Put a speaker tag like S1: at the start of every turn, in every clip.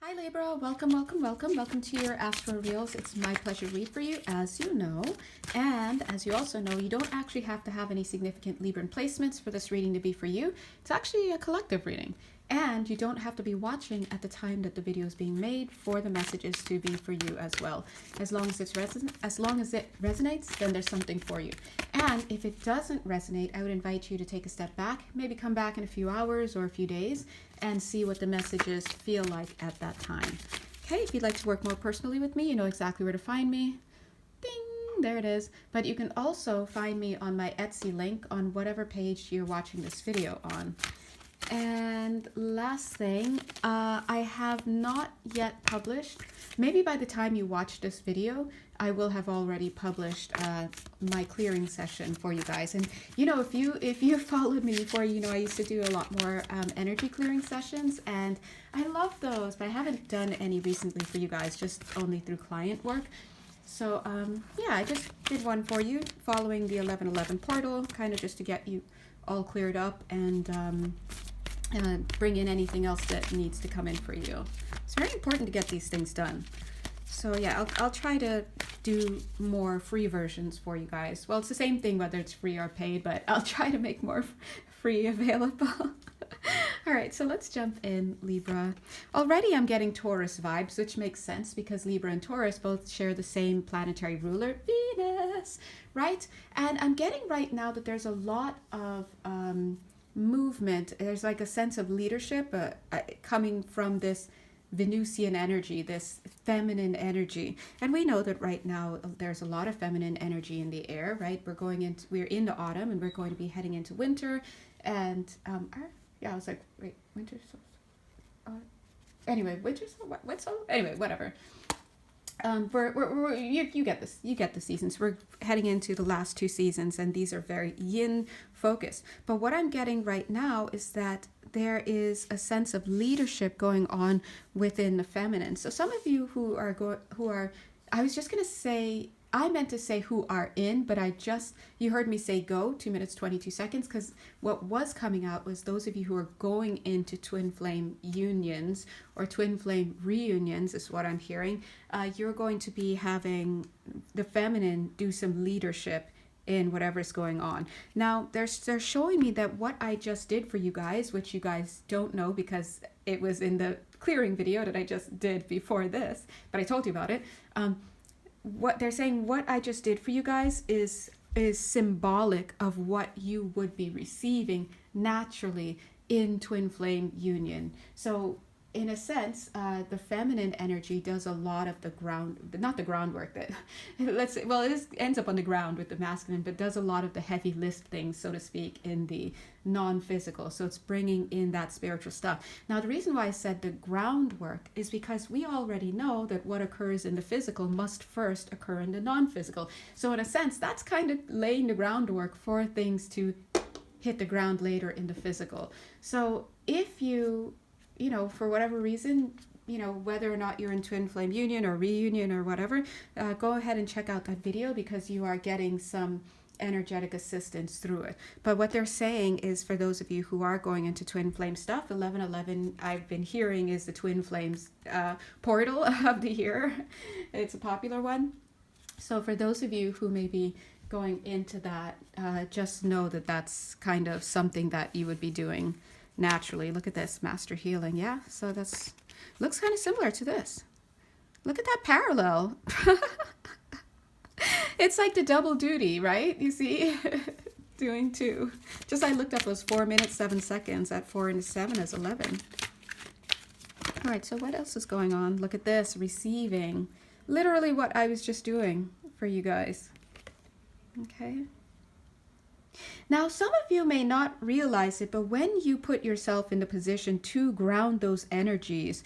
S1: Hi Libra, welcome to your Astro Reels. It's my pleasure to read for you, as you know. And as you also know, you don't actually have to have any significant Libran placements for this reading to be for you. It's actually a collective reading. And you don't have to be watching at the time that the video is being made for the messages to be for you as well. As long as it resonates, then there's something for you. And if it doesn't resonate, I would invite you to take a step back, maybe come back in a few hours or a few days and see what the messages feel like at that time. Okay, if you'd like to work more personally with me, you know exactly where to find me. Ding, there it is. But you can also find me on my Etsy link on whatever page you're watching this video on. And last thing, I have not yet published. Maybe by the time you watch this video, I will have already published my clearing session for you guys. And you know, if you followed me before, you know I used to do a lot more energy clearing sessions, and I love those. But I haven't done any recently for you guys, just only through client work. So yeah, I just did one for you following the 1111 portal, kind of just to get you all cleared up and bring in anything else that needs to come in for you. It's very important to get these things done. So yeah, I'll try to do more free versions for you guys. Well, it's the same thing whether it's free or paid, but I'll try to make more free available. All right, so let's jump in, Libra. Already I'm getting Taurus vibes, which makes sense because Libra and Taurus both share the same planetary ruler, Venus, right? And I'm getting right now that there's a lot of movement. There's like a sense of leadership coming from this Venusian energy, this feminine energy. And we know that right now there's a lot of feminine energy in the air, right? We're into autumn and we're going to be heading into winter. And yeah, I was like, wait, winter, anyway, winter, anyway, whatever. You get this. You get the seasons. We're heading into the last two seasons, and these are very yin focused. But what I'm getting right now is that there is a sense of leadership going on within the feminine. So some of you who are, I was just gonna say, I meant to say who are in, but you heard me say go, 2 minutes, 22 seconds, because what was coming out was those of you who are going into twin flame unions or twin flame reunions is what I'm hearing. You're going to be having the feminine do some leadership in whatever's going on. Now, they're showing me that what I just did for you guys, which you guys don't know because it was in the clearing video that I just did before this, but I told you about it. What they're saying, what I just did for you guys is symbolic of what you would be receiving naturally in twin flame union. So in a sense, the feminine energy does a lot of the not the groundwork that, let's say, well, ends up on the ground with the masculine, but does a lot of the heavy lift things, so to speak, in the non-physical. So it's bringing in that spiritual stuff. Now, the reason why I said the groundwork is because we already know that what occurs in the physical must first occur in the non-physical. So in a sense, that's kind of laying the groundwork for things to hit the ground later in the physical. So if you know, for whatever reason, you know, whether or not you're in twin flame union or reunion or whatever, go ahead and check out that video because you are getting some energetic assistance through it. But what they're saying is, for those of you who are going into twin flame stuff, 1111 I've been hearing is the twin flames portal of the year. It's a popular one. So for those of you who may be going into that, just know that that's kind of something that you would be doing naturally. Look at this, master healing. Yeah, so that's looks kind of similar to this. Look at that parallel. It's like the double duty, right? You see, doing two. Just I looked up those 4 minutes 7 seconds. At 4 into 7 is 11. All right, so what else is going on? Look at this, receiving. Literally what I was just doing for you guys. Okay. Now, some of you may not realize it, but when you put yourself in the position to ground those energies,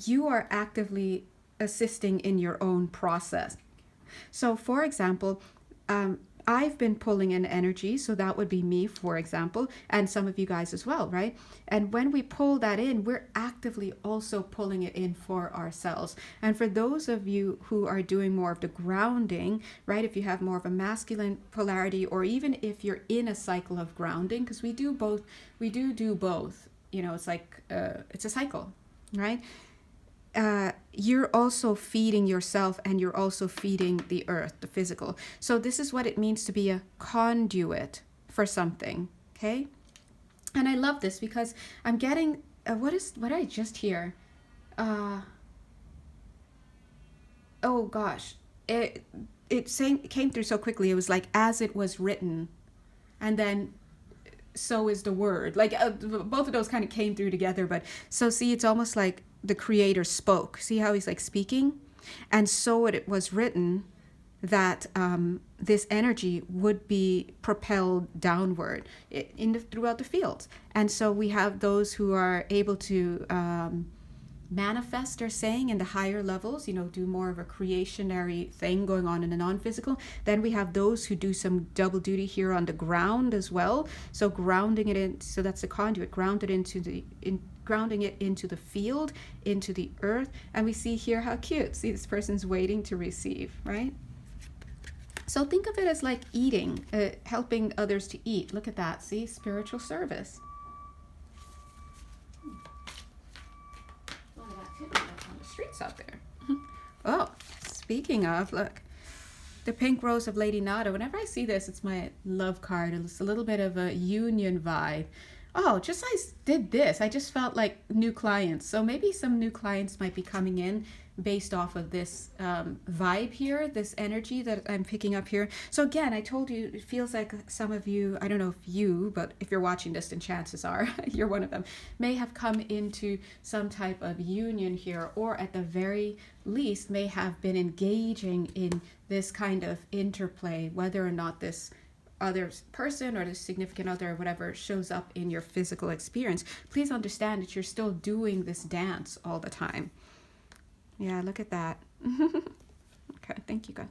S1: you are actively assisting in your own process. So, for example, I've been pulling in energy, so that would be me, for example, and some of you guys as well, right? And when we pull that in, we're actively also pulling it in for ourselves. And for those of you who are doing more of the grounding, right, if you have more of a masculine polarity, or even if you're in a cycle of grounding, because we do both, you know, it's like, it's a cycle. right? You're also feeding yourself, and you're also feeding the earth, the physical. So this is what it means to be a conduit for something, okay? And I love this because I'm getting, what did I just hear? Oh gosh, it came through so quickly. It was like, as it was written, and then so is the word. Like both of those kind of came through together. But so see, it's almost like the creator spoke. See how he's like speaking? And so it was written that this energy would be propelled downward throughout the fields. And so we have those who are able to manifest, they're saying, in the higher levels, do more of a creationary thing going on in the non-physical. Then we have those who do some double duty here on the ground as well. So grounding it in, so that's the conduit, grounding it into the field, into the earth. And we see here how cute. See, this person's waiting to receive, right? So think of it as like eating, helping others to eat. Look at that. See, spiritual service. On the streets out there. Oh, speaking of, look, the pink rose of Lady Nada. Whenever I see this, it's my love card. It's a little bit of a union vibe. Oh, just I did this. I just felt like new clients. So maybe some new clients might be coming in based off of this vibe here, this energy that I'm picking up here. So again, I told you, it feels like some of you, I don't know if you, but if you're watching this, then chances are you're one of them, may have come into some type of union here, or at the very least may have been engaging in this kind of interplay, whether or not this other person or the significant other or whatever shows up in your physical experience. Please understand that you're still doing this dance all the time. Yeah, look at that. Okay, thank you, God.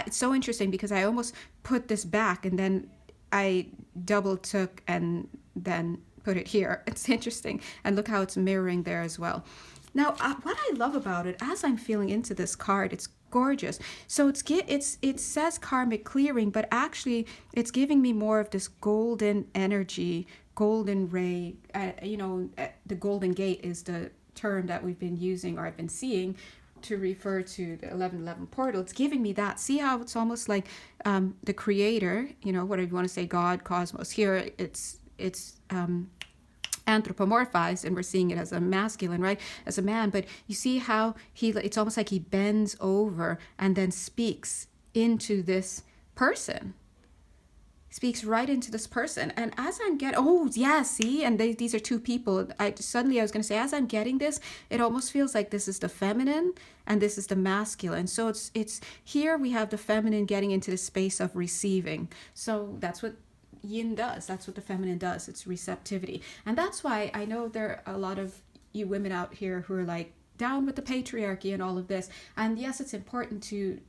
S1: It's so interesting because I almost put this back and then I double took and then put it here. It's interesting. And look how it's mirroring there as well. Now, what I love about it, as I'm feeling into this card, it's gorgeous. So it says karmic clearing, but actually it's giving me more of this golden energy, golden ray. The golden gate is the term that we've been using, or I've been seeing, to refer to the 1111 portal. It's giving me that. See how it's almost like the creator, whatever you want to say, God, cosmos. Here it's anthropomorphized, and we're seeing it as a masculine, right, as a man. But you see how it's almost like he bends over and then speaks into this person, speaks right into this person. And as I'm getting, oh yeah, see, and these are two people. I was going to say, as I'm getting this, it almost feels like this is the feminine and this is the masculine. So it's here we have the feminine getting into the space of receiving. So that's what yin does. That's what the feminine does. It's receptivity. And that's why I know there are a lot of you women out here who are like down with the patriarchy and all of this. And yes, it's important to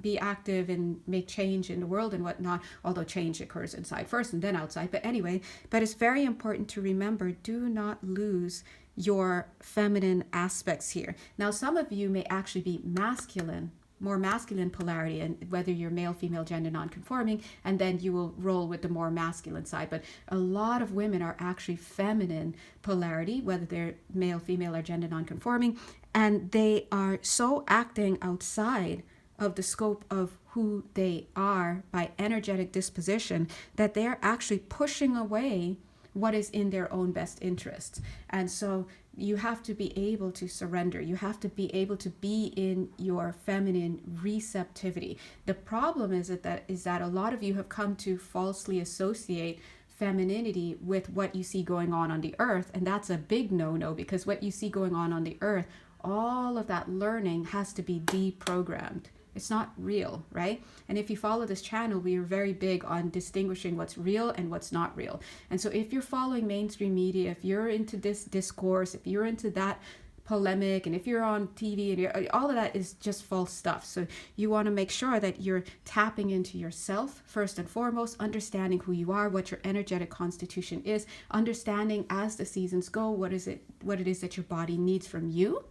S1: be active and make change in the world and whatnot, although change occurs inside first and then outside. But anyway, it's very important to remember, do not lose your feminine aspects here. Now, some of you may actually be masculine, more masculine polarity, and whether you're male, female, gender non-conforming, and then you will roll with the more masculine side. But a lot of women are actually feminine polarity, whether they're male, female, or gender non-conforming, and they are so acting outside of the scope of who they are by energetic disposition that they're actually pushing away what is in their own best interests. And so you have to be able to surrender. You have to be able to be in your feminine receptivity. The problem is that a lot of you have come to falsely associate femininity with what you see going on the earth. And that's a big no-no, because what you see going on the earth, all of that learning has to be deprogrammed. It's not real, right? And if you follow this channel, we are very big on distinguishing what's real and what's not real. And so if you're following mainstream media, if you're into this discourse, if you're into that polemic, and if you're on TV, and all of that is just false stuff. So you want to make sure that you're tapping into yourself first and foremost, understanding who you are, what your energetic constitution is, understanding as the seasons go, what it is that your body needs from you,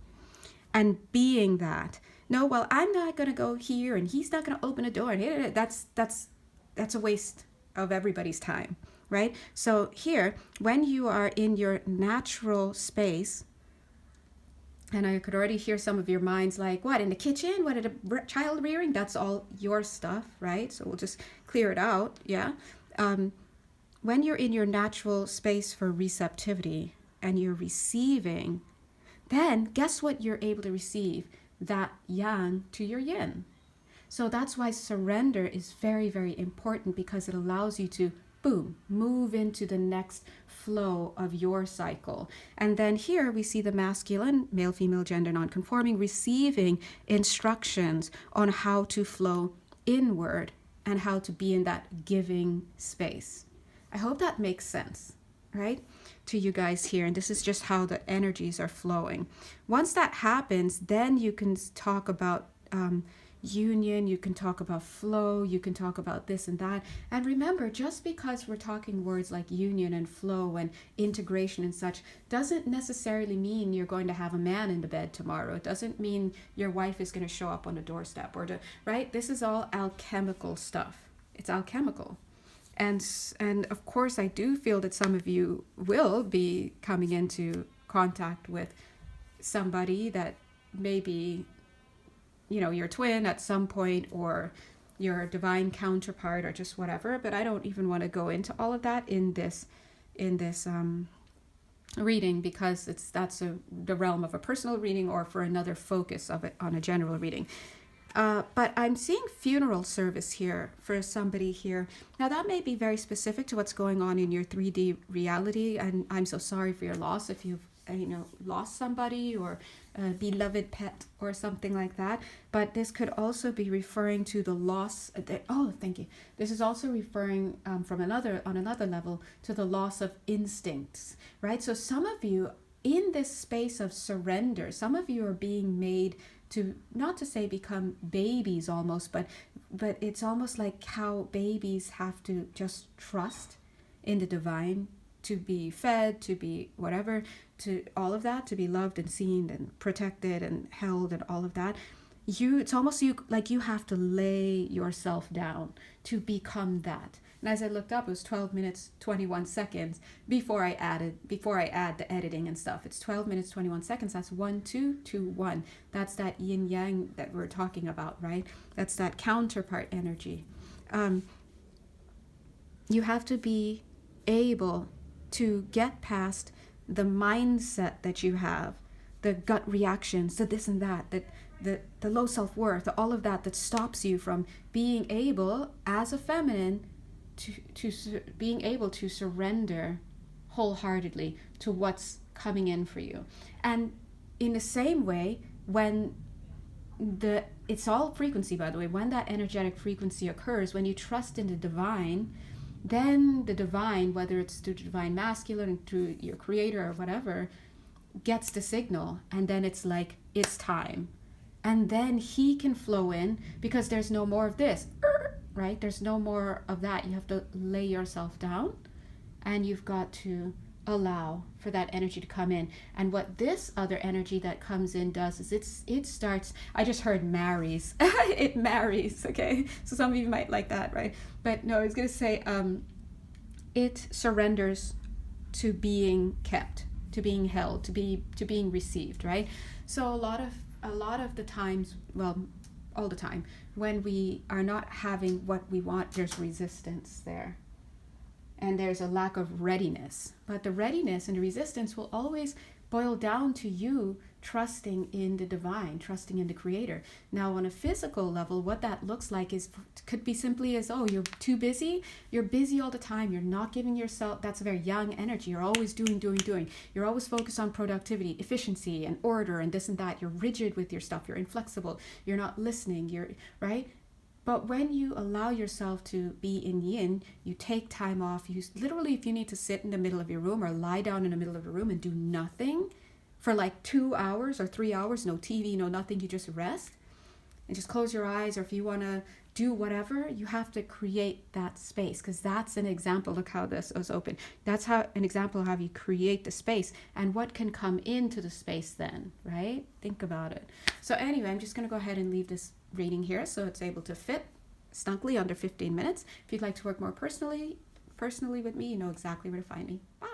S1: and being that. No, well, I'm not going to go here and he's not going to open a door. And that's a waste of everybody's time. right? So here, when you are in your natural space, and I could already hear some of your minds like, what, in the kitchen? What, at a child rearing? That's all your stuff, right? So we'll just clear it out, yeah? When you're in your natural space for receptivity and you're receiving, then guess what you're able to receive? That yang to your yin. So that's why surrender is very, very important, because it allows you to, boom, move into the next flow of your cycle. And then here we see the masculine, male, female, gender, non-conforming, receiving instructions on how to flow inward and how to be in that giving space. I hope that makes sense, right, to you guys here. And this is just how the energies are flowing. Once that happens, then you can talk about union, you can talk about flow, you can talk about this and that. And remember, just because we're talking words like union and flow and integration and such doesn't necessarily mean you're going to have a man in the bed tomorrow. It doesn't mean your wife is going to show up on the doorstep, or right? This is all alchemical stuff. It's alchemical. And of course, I do feel that some of you will be coming into contact with somebody that maybe, you know, your twin at some point, or your divine counterpart, or just whatever. But I don't even want to go into all of that in this reading, because that's the realm of a personal reading, or for another focus of it on a general reading. But I'm seeing funeral service here for somebody here. Now that may be very specific to what's going on in your 3D reality, and I'm so sorry for your loss if you've lost somebody, or a beloved pet or something like that. But this could also be referring to the loss. Thank you. This is also referring on another level to the loss of instincts, right? So some of you in this space of surrender, some of you are being made to, not to say become babies almost, but it's almost like how babies have to just trust in the divine, to be fed, to be whatever, to all of that, to be loved and seen and protected and held and all of that. It's almost like you have to lay yourself down to become that. And as I looked up, it was 12 minutes, 21 seconds before I add the editing and stuff. It's 12 minutes, 21 seconds. That's 1, 2, 2, 1. That's that yin yang that we're talking about, right? That's that counterpart energy. You have to be able to get past the mindset that you have, the gut reactions, the this and that, the low self-worth, all of that stops you from being able, as a feminine, to being able to surrender wholeheartedly to what's coming in for you. And in the same way, when it's all frequency, by the way, when that energetic frequency occurs, when you trust in the divine, then the divine, whether it's through the divine masculine, through your creator or whatever, gets the signal, and then it's like, it's time. And then he can flow in, because there's no more of this, right? There's no more of that. You have to lay yourself down, and you've got to allow for that energy to come in. And what this other energy that comes in does is it starts, I just heard marries. It marries, okay? So some of you might like that, right? But no, I was going to say it surrenders to being kept, to being held, to being received, right? So a lot of the times, well, all the time, when we are not having what we want, there's resistance there. And there's a lack of readiness. But the readiness and the resistance will always boil down to you trusting in the divine, trusting in the creator. Now, on a physical level, what that looks like could be simply as, oh, you're too busy. You're busy all the time. You're not giving yourself, that's a very young energy. You're always doing. You're always focused on productivity, efficiency, and order, and this and that. You're rigid with your stuff. You're inflexible. You're not listening. Right? But when you allow yourself to be in yin, you take time off. You literally, if you need to sit in the middle of your room or lie down in the middle of the room and do nothing for like 2 hours or 3 hours, no TV, no nothing, you just rest and just close your eyes. Or if you want to do whatever, you have to create that space, because that's an example. Look how this was open. That's how an example of how you create the space and what can come into the space then, right? Think about it. So anyway, I'm just going to go ahead and leave this reading here so it's able to fit snugly under 15 minutes. If you'd like to work more personally, personally with me, you know exactly where to find me. Bye.